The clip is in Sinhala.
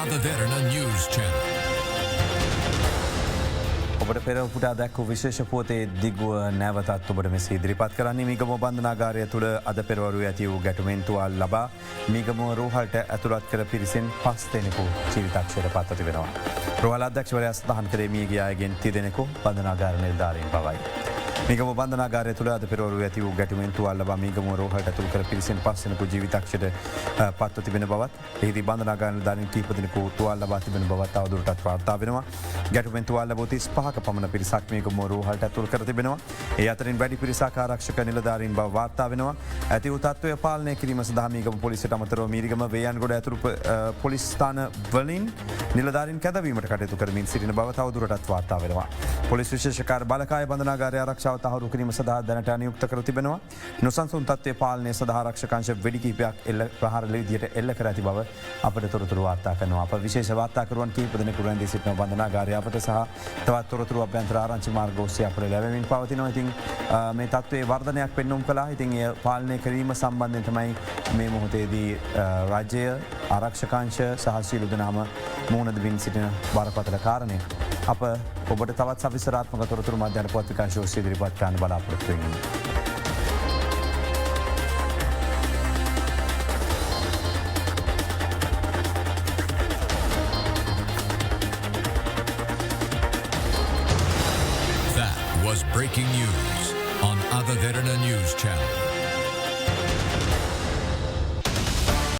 Ada Derana News Channel. ඔබට පෙර පුටා දැක්වූ විශේෂ පුවතේ දිගුව නැවතත් ඔබට මෙසේ ඉදිරිපත් කරන්නේ මිගම බන්ධනාගාරය තුළ අද පෙරවරු ඇති වූ ගැටුමෙන්තුවල් ලබා මිගමුව රෝහල්ට ඇතුළත් කර පිරිසෙන් 5 දෙනෙකු ජීවිතක්ෂයට පත් ඇති වෙනවා. රෝහල අධ්‍යක්ෂවරයා සඳහන් කරේ මියගිය අයගෙන් 30 දෙනෙකු බන්ධනාගාර නිලධාරීන් බවයි. මිගම බන්ධනාගාරය තුළ අද පෙරවරු ඇති වූ ගැටුමෙන්තුවල් ලබා මිගමුව රෝහලට ඇතුළත් කර පිරිසෙන් 5 දෙනෙකු ජීවිතක්ෂයට පත්ව තිබෙන බවත් එහිදී බන්ධනාගාර නිලධාරීන් කීප දෙනෙකු තුවාල ලබා තිබෙන බවත් තවදුරටත් වාර්තා වෙනවා. ගැටුමෙන්තුවල් ලැබූ 35ක පමණ පිරිසක් මිගමුව රෝහලට ඇතුළත් කර තිබෙනවා. ඒ අතරින් වැඩි පිරිසක් ආරක්ෂක නිලධාරීන් බව වාර්තා වෙනවා. ඇති වූ තත්ත්වය පාලනය කිරීම සඳහා මිගම පොලිසියට අමතරව මීරිගම වේයන්ගොඩ ඇතුළු පොලිස් ස්ථාන වලින් නිලධාරීන් කැඳවීමට කටයුතු කරමින් සිටින බව තවදුරටත් වාර්තා වෙනවා. පොලිස් විශේෂකාර බලකාය බන්ධනාගාරය ආරක්ෂාව තහවුරු කිරීම සඳහා දැනට නියුක්ත කර තිබෙනවා. නොසන්සුන් තත්ත්වයේ පාලනය සඳහා ආරක්ෂකංශ වෙඩි කිහිපයක් ප්‍රහාර විදියට එල්ල කර ඇති බව අපට තොරතුරු වාර්තා කරනවා. අප විශේෂ වාර්තාකරුවන් කීප දෙනෙකු රැඳී සිටින බන්ධනාගාරය අපට සහ තවත් තොරතුරු අභ්‍යන්තර ආරංචි මාර්ග ඔස්සේ අපට ලැබෙමින් පවතිනවා. ඉතින් මේ තත්ත්වයේ වර්ධනයක් පෙන්නුම් කළා. ඉතින් එය පාලනය කිරීම සම්බන්ධයෙන් තමයි මේ මොහොතේදී රාජ්‍ය ආරක්ෂකංශ සහ සියලු දෙනාම මුහුණ දෙමින් සිටින බරපතල කාරණය. අප ඔබට තවත් සවිස්තරාත්මක තොරතුරු මධ්‍යන පත්‍රිකාංශ ඔස්සේ ඉදිරිපත් කරන්න බලාපොරොත්තු වෙන්නේ. That was breaking news on Ada Derana News Channel.